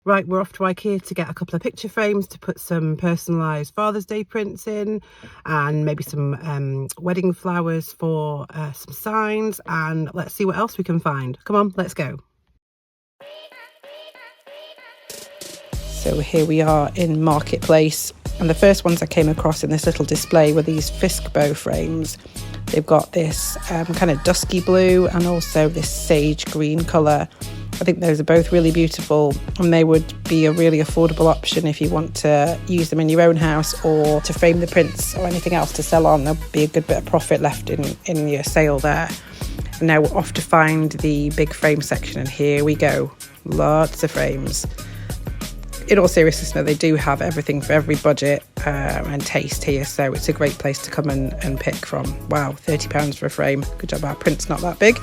Right, we're off to IKEA to get a couple of picture frames to put some personalised Father's Day prints in, and maybe some wedding flowers for some signs, and let's see what else we can find. Come on, let's go. So here we are in Marketplace, and the first ones I came across in this little display were these Fisk bow frames. They've got this kind of dusky blue and also this sage green colour. I think those are both really beautiful, and they would be a really affordable option if you want to use them in your own house or to frame the prints or anything else to sell on. There'll be a good bit of profit left in your sale there. And now we're off to find the big frame section, and here we go. Lots of frames. In all seriousness, now they do have everything for every budget and taste here, so it's a great place to come and pick from. Wow, £30 for a frame. Good job, our print's not that big.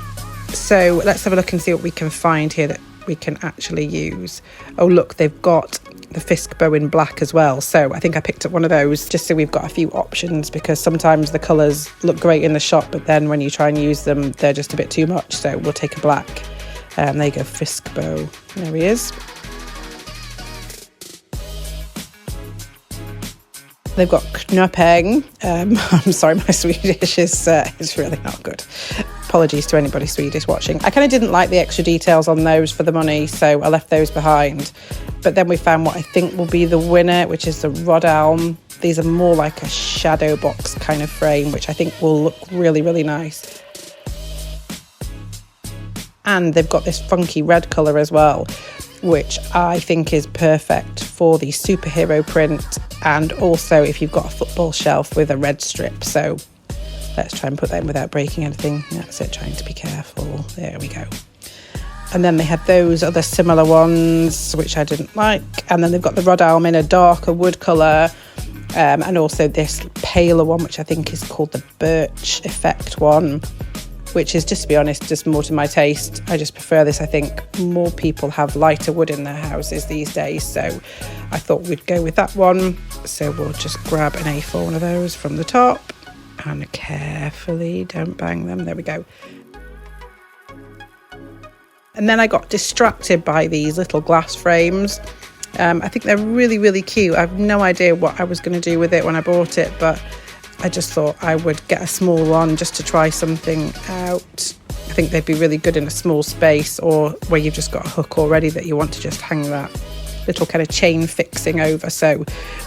So let's have a look and see what we can find here that we can actually use. Oh look, they've got the Fisk bow in black as well, so I think I picked up one of those just so we've got a few options, because sometimes the colours look great in the shop, but then when you try and use them they're just a bit too much, so we'll take a black. There you go, Fisk bow, there he is. They've got knapping. I'm sorry, my Swedish is really not good. Apologies to anybody Swedish watching. I kind of didn't like the extra details on those for the money, so I left those behind. But then we found what I think will be the winner, which is the rod elm. These are more like a shadow box kind of frame, which I think will look really, really nice. And they've got this funky red colour as well, which I think is perfect for the superhero print, and also if you've got a football shelf with a red strip. So let's try and put that in without breaking anything. That's it, trying to be careful. There we go. And then they had those other similar ones, which I didn't like. And then they've got the rod elm in a darker wood colour, and also this paler one, which I think is called the birch effect one, which is, just to be honest, just more to my taste. I just prefer this. I think more people have lighter wood in their houses these days, so I thought we'd go with that one. So we'll just grab an A4 one of those from the top and carefully, don't bang them, there we go. And then I got distracted by these little glass frames. I think they're really, really cute. I have no idea what I was going to do with it when I bought it, but I just thought I would get a small one just to try something out. I think they'd be really good in a small space, or where you've just got a hook already that you want to just hang that little kind of chain fixing over. So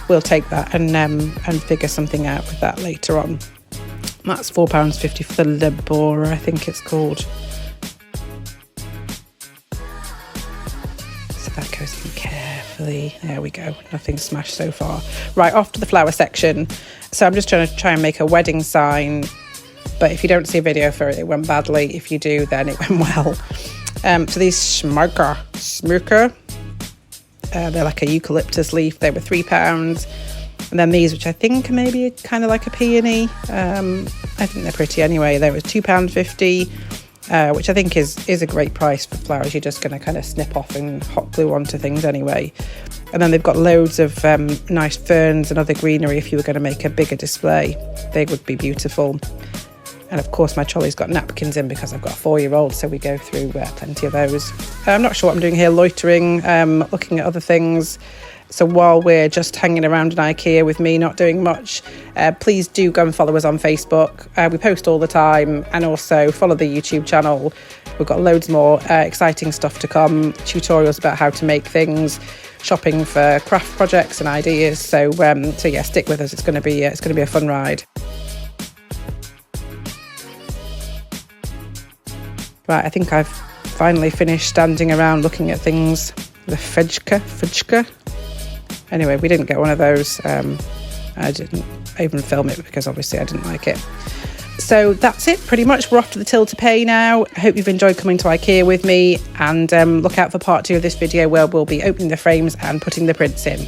we'll take that and figure something out with that later on. That's £4.50 for the Labora, I think it's called. So that goes in carefully. There we go, nothing smashed so far. Right, off to the flower section. So I'm just trying to make a wedding sign, but if you don't see a video for it, it went badly. If you do, then it went well. So these smurker, they're like a eucalyptus leaf. They were £3. And then these, which I think are maybe kind of like a peony. I think they're pretty anyway. They were £2.50, which I think is a great price for flowers. You're just going to kind of snip off and hot glue onto things anyway. And then they've got loads of nice ferns and other greenery if you were going to make a bigger display. They would be beautiful. And of course my trolley's got napkins in because I've got a 4-year-old, so we go through plenty of those. I'm not sure what I'm doing here, loitering, looking at other things. So while we're just hanging around in IKEA with me not doing much, please do go and follow us on Facebook. We post all the time, and also follow the YouTube channel. We've got loads more exciting stuff to come, tutorials about how to make things, shopping for craft projects and ideas. So yeah, stick with us. It's going to be a fun ride. Right, I think I've finally finished standing around looking at things. The fudge. Anyway, we didn't get one of those. I didn't even film it because obviously I didn't like it. So that's it, pretty much. We're off to the till to pay now. I hope you've enjoyed coming to IKEA with me, and look out for part 2 of this video where we'll be opening the frames and putting the prints in.